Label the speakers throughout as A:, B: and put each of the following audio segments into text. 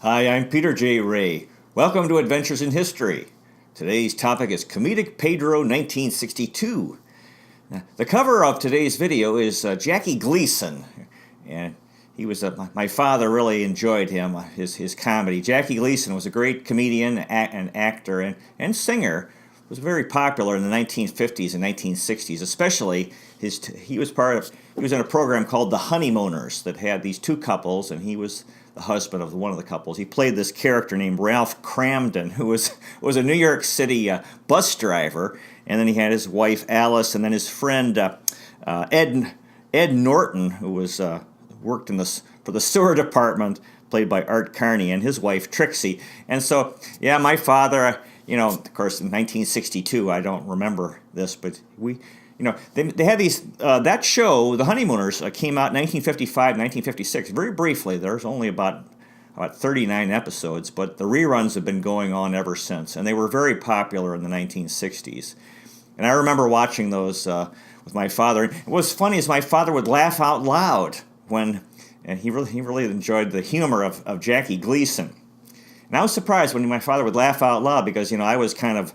A: Hi, I'm Peter J. Ray. Welcome to Adventures in History. Today's topic is Comedic Pedro 1962. Now, the cover of today's video is Jackie Gleason, and he was my father really enjoyed him, his comedy. Jackie Gleason was a great comedian and actor and singer. Was very popular in the 1950s and 1960s, especially he was in a program called The Honeymooners that had these two couples, and he was the husband of one of the couples. He played this character named Ralph Cramden, who was a New York City bus driver, and then he had his wife Alice, and then his friend Ed Norton, who was worked for the sewer department, played by Art Carney, and his wife Trixie. And so, yeah, my father. Of course, in 1962, I don't remember this, but they had these, that show, The Honeymooners, came out in 1955, 1956, very briefly. There's only about 39 episodes, but the reruns have been going on ever since, and they were very popular in the 1960s. And I remember watching those with my father. And what was funny is my father would laugh out loud and he really enjoyed the humor of Jackie Gleason. And I was surprised when my father would laugh out loud because, I was kind of,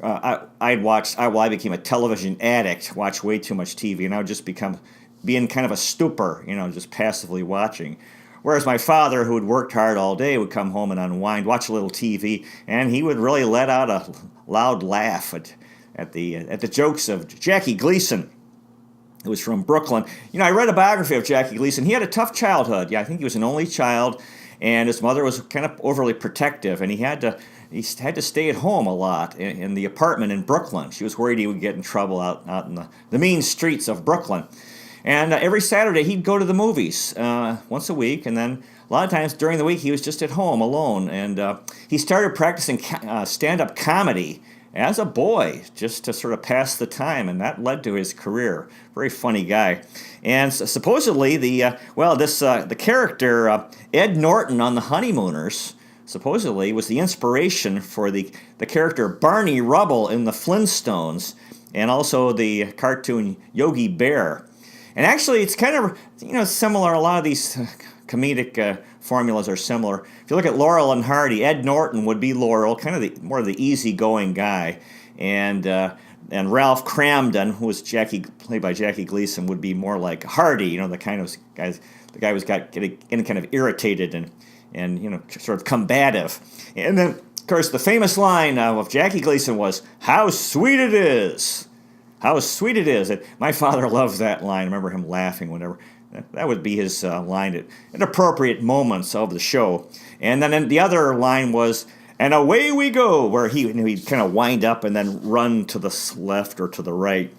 A: I became a television addict, watched way too much TV, and I would just be in kind of a stupor, just passively watching. Whereas my father, who had worked hard all day, would come home and unwind, watch a little TV, and he would really let out a loud laugh at the jokes of Jackie Gleason. It was from Brooklyn. I read a biography of Jackie Gleason. He had a tough childhood. Yeah, I think he was an only child. And his mother was kind of overly protective, and he had to stay at home a lot in the apartment in Brooklyn. She was worried he would get in trouble out in the mean streets of Brooklyn. And every Saturday he'd go to the movies once a week, and then a lot of times during the week he was just at home alone. And he started practicing stand-up comedy as a boy, just to sort of pass the time, and that led to his career. Very funny guy. And supposedly the character Ed Norton on The Honeymooners supposedly was the inspiration for the character Barney Rubble in the Flintstones, and also the cartoon Yogi Bear. And actually, it's kind of similar. A lot of these comedic formulas are similar. If you look at Laurel and Hardy, Ed Norton would be Laurel, kind of more of the easygoing guy, and Ralph Cramden, who was played by Jackie Gleason, would be more like Hardy. The kind of guys, the guy was getting kind of irritated and sort of combative. And then, of course, the famous line of Jackie Gleason was, "How sweet it is." How sweet it is. My father loved that line. I remember him laughing whenever. That would be his line at appropriate moments of the show. And then the other line was, "And away we go," where he'd kind of wind up and then run to the left or to the right.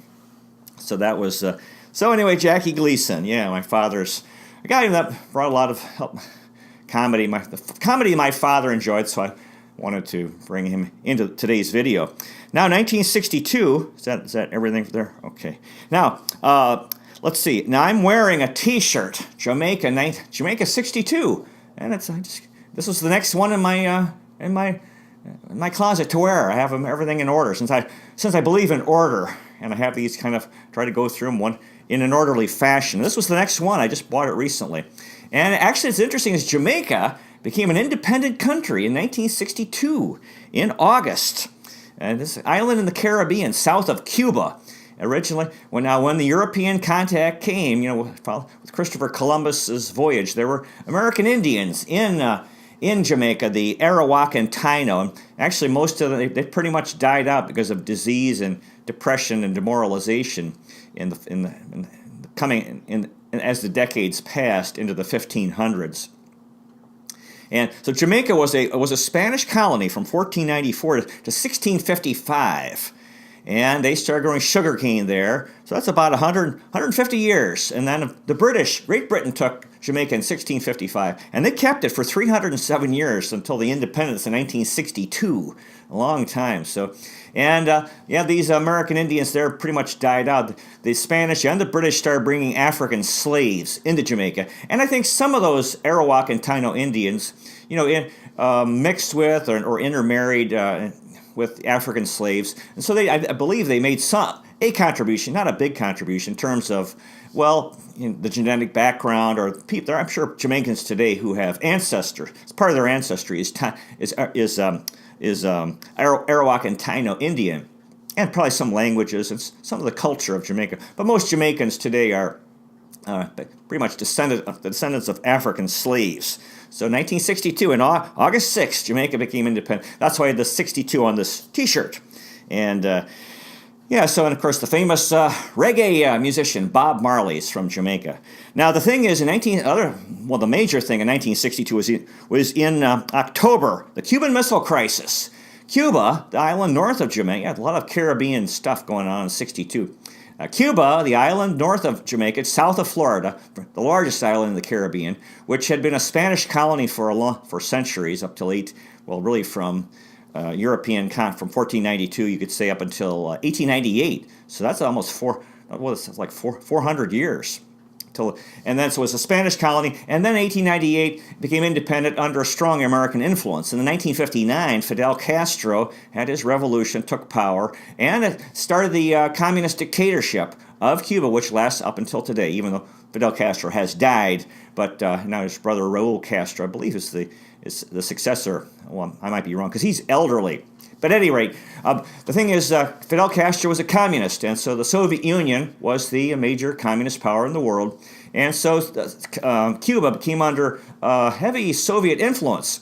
A: So that was... so anyway, Jackie Gleason. Yeah, my father's... a guy that brought a lot of comedy. The comedy my father enjoyed, so I wanted to bring him into today's video. Now, 1962, is that everything there? Okay. Now, let's see. Now, I'm wearing a T-shirt, Jamaica 62, and this was the next one in my closet to wear. I have everything in order since I believe in order, and I have these kind of try to go through them one in an orderly fashion. This was the next one. I just bought it recently, and actually, it's interesting is Jamaica became an independent country in 1962 in August. And this island in the Caribbean, south of Cuba. Originally, when the European contact came, with Christopher Columbus's voyage, there were American Indians in Jamaica, the Arawak and Taino. And actually, most of them they pretty much died out because of disease and depression and demoralization as the decades passed into the 1500s. And so Jamaica was a Spanish colony from 1494 to 1655. And they started growing sugarcane there. So that's about 150 years. And then Great Britain took Jamaica in 1655. And they kept it for 307 years until the independence in 1962. A long time. So, and these American Indians there pretty much died out. The Spanish and the British started bringing African slaves into Jamaica. And I think some of those Arawak and Taino Indians, mixed with or intermarried with African slaves. And so I believe they made a contribution, not a big contribution in terms of well, the genetic background, or people. I'm sure Jamaicans today who have ancestors. It's part of their ancestry is Arawak and Taino Indian, and probably some languages and some of the culture of Jamaica. But most Jamaicans today are pretty much descendants of African slaves. So 1962, on August 6th, Jamaica became independent. That's why I had the 62 on this T-shirt. And and of course the famous reggae musician Bob Marley's from Jamaica. Now the thing is, the major thing in 1962 was in October, the Cuban Missile Crisis. Cuba, the island north of Jamaica, had a lot of Caribbean stuff going on in '62. Cuba, the island north of Jamaica, south of Florida, the largest island in the Caribbean, which had been a Spanish colony for centuries, up till from from 1492, you could say, up until 1898. So that's almost 400 years. And then so it was a Spanish colony, and then 1898 became independent under a strong American influence. And in 1959, Fidel Castro had his revolution, took power, and it started the communist dictatorship of Cuba, which lasts up until today, even though Fidel Castro has died. But now his brother Raul Castro, I believe, is the successor. Well, I might be wrong, because he's elderly. But at any rate, the thing is, Fidel Castro was a communist, and so the Soviet Union was the major communist power in the world. And so Cuba came under heavy Soviet influence.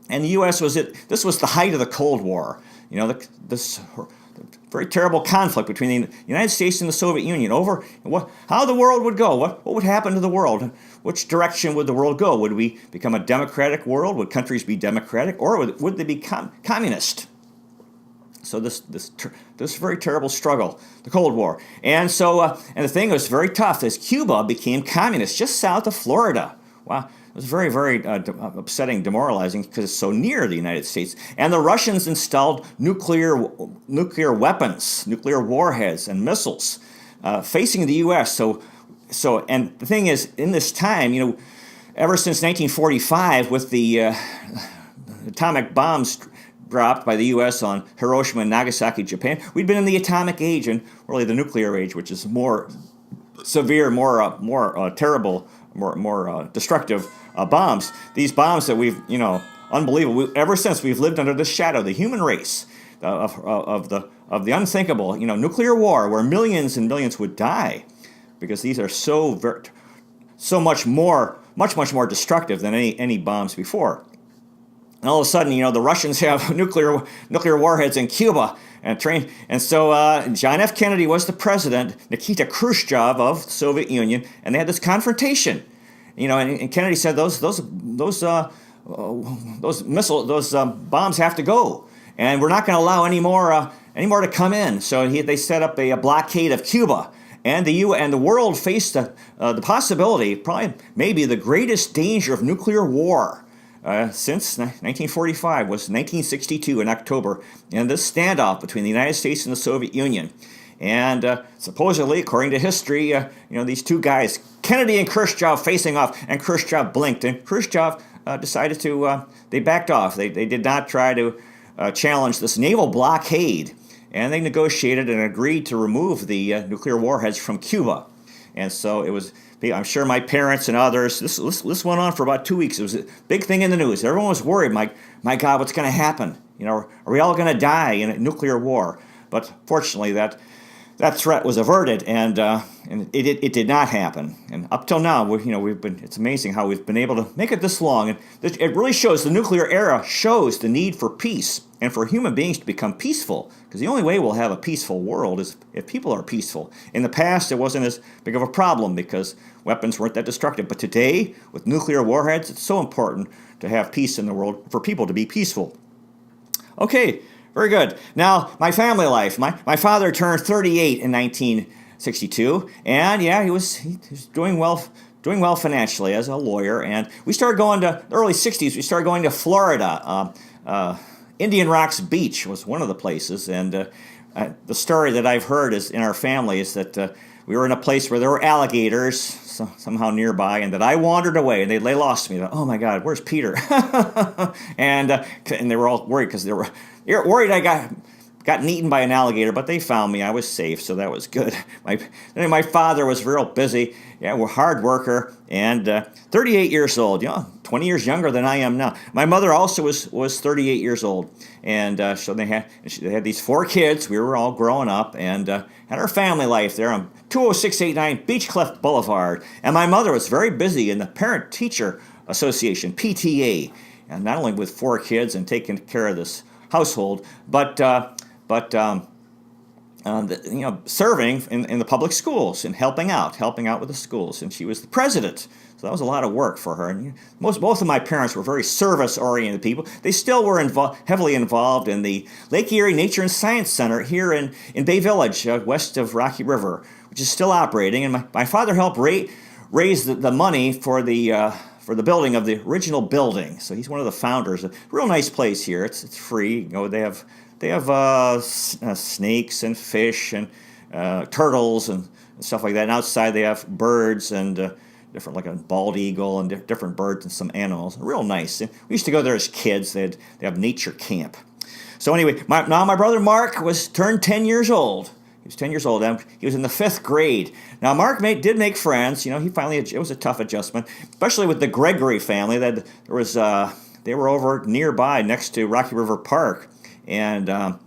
A: And the U.S. this was the height of the Cold War. This very terrible conflict between the United States and the Soviet Union over how the world would go, what would happen to the world, which direction would the world go? Would we become a democratic world? Would countries be democratic, or would they be communist? So this very terrible struggle, the Cold War, and the thing was very tough as Cuba became communist just south of Florida. Wow, it was very, very upsetting, demoralizing, because it's so near the United States. And the Russians installed nuclear weapons, nuclear warheads, and missiles facing the U.S. And the thing is, in this time, ever since 1945, with the atomic bombs dropped by the U.S. on Hiroshima and Nagasaki, Japan, we'd been in the atomic age, and really the nuclear age, which is more severe, more terrible, more destructive bombs. These bombs that we've, unbelievable. Ever since, we've lived under the shadow, the human race, of the unthinkable, nuclear war, where millions and millions would die, because these are much more destructive than any bombs before. And all of a sudden, the Russians have nuclear warheads in Cuba and so John F. Kennedy was the president, Nikita Khrushchev of the Soviet Union, and they had this confrontation. And Kennedy said those bombs have to go, and we're not going to allow any more to come in. So they set up a blockade of Cuba. And the world faced the possibility, probably maybe the greatest danger of nuclear war since 1945 was 1962 in October, and this standoff between the United States and the Soviet Union. And supposedly, according to history, these two guys, Kennedy and Khrushchev, facing off, and Khrushchev blinked, and Khrushchev decided they backed off. They did not try to challenge this naval blockade, and they negotiated and agreed to remove the nuclear warheads from Cuba. And so it was, I'm sure my parents and others, this went on for about 2 weeks. It was a big thing in the news. Everyone was worried, my God, what's going to happen? Are we all going to die in a nuclear war? But fortunately, that threat was averted, and it did not happen. And up till now, it's amazing how we've been able to make it this long. And it really shows, the nuclear era shows the need for peace and for human beings to become peaceful. Because the only way we'll have a peaceful world is if people are peaceful. In the past, it wasn't as big of a problem because weapons weren't that destructive. But today, with nuclear warheads, it's so important to have peace in the world, for people to be peaceful. Okay, very good. Now, my family life. My father turned 38 in 1962, and he was doing well financially as a lawyer. And we started going to the early 60s. We started going to Florida. Indian Rocks Beach was one of the places, and the story that I've heard in our family is that we were in a place where there were alligators somehow nearby, and that I wandered away, and they lost me. Oh my God, where's Peter? and they were all worried because they were worried I got gotten eaten by an alligator, but they found me. I was safe, so that was good. My father was real busy. Yeah, we're a hard worker, and 38 years old. 20 years younger than I am now. My mother also was 38 years old, and so they had these 4 kids. We were all growing up, and had our family life there on 20689 Beechcliff Boulevard. And my mother was very busy in the Parent Teacher Association, PTA, and not only with 4 kids and taking care of this household, but serving in the public schools and helping out with the schools. And she was the president, so that was a lot of work for her. And both of my parents were very service-oriented people. They still were heavily involved in the Lake Erie Nature and Science Center here in Bay Village, west of Rocky River, which is still operating. And my father helped raise the money for the building of the original building. So he's one of the founders. A real nice place here. It's free. They have snakes and fish and turtles and stuff like that. And outside they have birds and different, like a bald eagle and different birds and some animals. Real nice. And we used to go there as kids. They have nature camp. So anyway, my brother Mark turned 10 years old. He was 10 years old. He was in the 5th grade. Now, Mark did make friends. He finally, it was a tough adjustment, especially with the Gregory family. They were over nearby next to Rocky River Park. And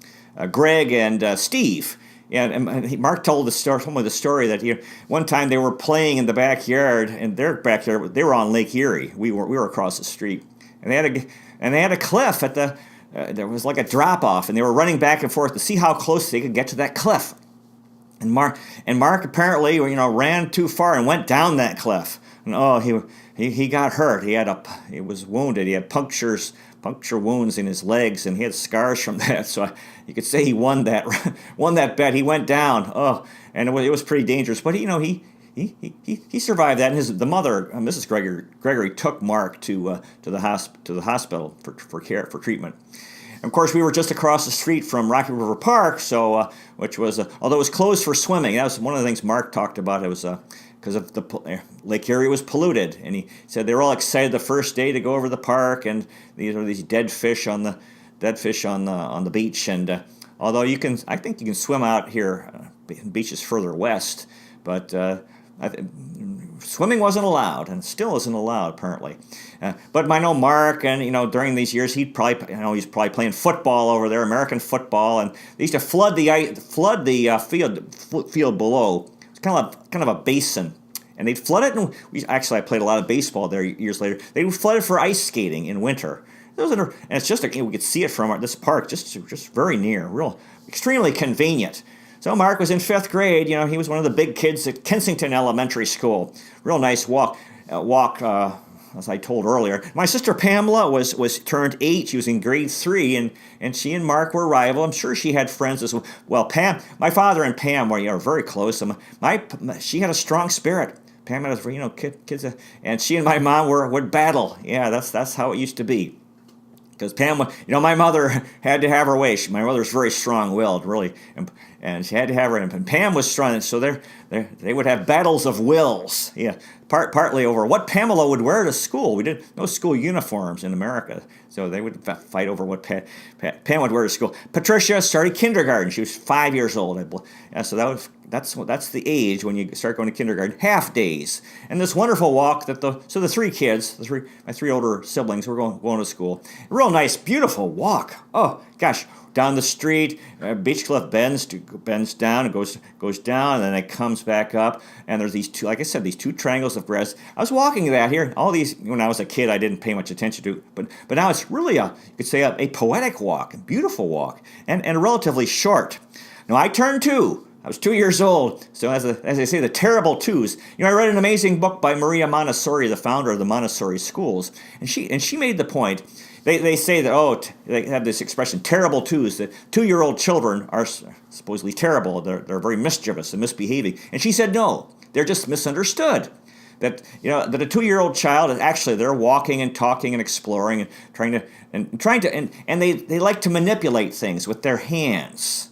A: Greg and Steve. And Mark told me the story that one time they were playing in the backyard, in their backyard. They were on Lake Erie. We were across the street. And they had a cliff at there was like a drop off, and they were running back and forth to see how close they could get to that cliff. And Mark apparently ran too far and went down that cliff. And he got hurt. He was wounded. He had puncture wounds in his legs, and he had scars from that. So you could say he won that bet. He went down. And it was pretty dangerous. But he survived that. And the mother, Mrs. Gregory, took Mark to the hospital for treatment. And of course, we were just across the street from Rocky River Park, so which was although it was closed for swimming. That was one of the things Mark talked about. It was because of Lake Erie was polluted, and he said they were all excited the first day to go over the park, and these dead fish on the beach. And although I think you can swim out here, beaches further west, but swimming wasn't allowed, and still isn't allowed apparently. But I know Mark, and during these years he's probably playing football over there, American football, and they used to flood the field below. It's kind of a basin, and they'd flood it. And I played a lot of baseball there years later. They would flood it for ice skating in winter. And it's just we could see it from this park, just very near, extremely convenient. So Mark was in 5th grade. He was one of the big kids at Kensington Elementary School. Real nice walk. As I told earlier. My sister Pamela was turned 8. She was in grade 3, and she and Mark were rival. I'm sure she had friends as well. Well, my father and Pam were very close. She had a strong spirit. Pam had kids, and she and my mom would battle. Yeah, that's how it used to be. Because Pam, my mother had to have her way. My mother's very strong-willed, really, and she had to have her. And Pam was strong, so they would have battles of wills. Yeah, partly over what Pamela would wear to school. We didn't no school uniforms in America, so they would fight over what Pam would wear to school. Patricia started kindergarten. She was 5 years old. So that's the age when you start going to kindergarten. Half days, and this wonderful walk that the 3 kids, my 3 older siblings, were going to school. Real nice, beautiful walk. Oh gosh, down the street, Beechcliff bends down and goes down, and then it comes back up. And there's these two, like I said, these 2 triangles of grass. I was walking that here. All these, when I was a kid, I didn't pay much attention to, but now it's really you could say a poetic walk, a beautiful walk, and relatively short. Now I turned 2. I was 2 years old, so as they say, the terrible twos. I read an amazing book by Maria Montessori, the founder of the Montessori schools, and she made the point. They say that they have this expression, terrible twos. That 2-year-old children are supposedly terrible. They're very mischievous and misbehaving. And she said no, they're just misunderstood. That that a 2-year-old child is actually they're walking and talking and exploring and trying to and they like to manipulate things with their hands.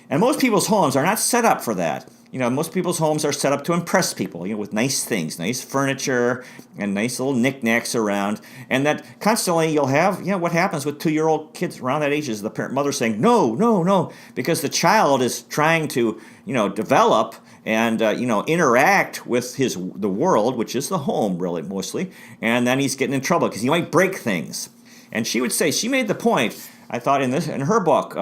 A: And most people's homes are not set up for that. most people's homes are set up to impress people, with nice things, nice furniture, and nice little knickknacks around. And that constantly you'll have, what happens with 2-year-old kids around that age is the parent mother saying, no, no, no, because the child is trying to, develop and, interact with the world, which is the home, really, mostly. And then he's getting in trouble because he might break things. And she would say, she made the point, I thought in her book,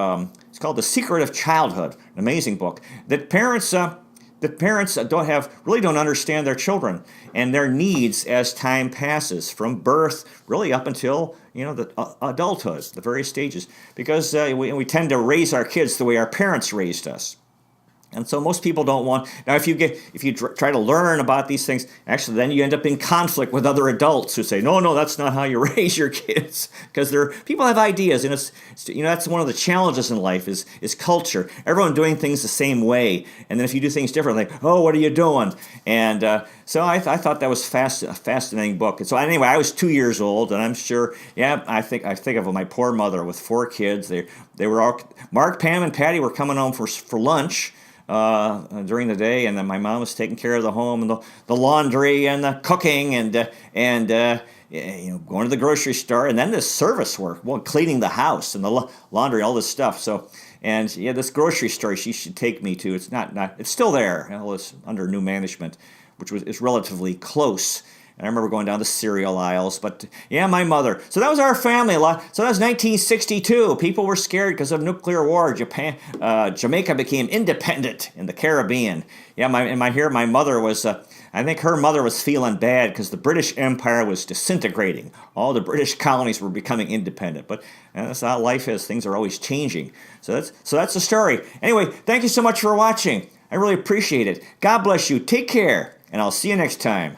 A: it's called The Secret of Childhood, an amazing book, that parents don't understand their children and their needs as time passes from birth really up until the adulthood, the various stages, because we tend to raise our kids the way our parents raised us. And so most people don't want. Now, if you try to learn about these things, actually, then you end up in conflict with other adults who say, no, that's not how you raise your kids, because people have ideas, and that's one of the challenges in life is culture. Everyone doing things the same way, and then if you do things differently, oh, what are you doing? And so I thought that was a fascinating book. And so anyway, I was 2 years old, and I'm sure, I think of my poor mother with 4 kids. They were all Mark, Pam, and Patty were coming home for lunch. During the day, and then my mom was taking care of the home and the laundry and the cooking and going to the grocery store, and then this service work, cleaning the house and the laundry, all this stuff. So, and this grocery store she should take me to. It's not it's still there. It's under new management, which is relatively close. And I remember going down the cereal aisles, but my mother. So that was our family a lot. So that was 1962. People were scared because of nuclear war. Jamaica became independent in the Caribbean. My mother was, I think her mother was feeling bad because the British Empire was disintegrating. All the British colonies were becoming independent. But that's how life is. Things are always changing. So that's the story. Anyway, thank you so much for watching. I really appreciate it. God bless you. Take care, and I'll see you next time.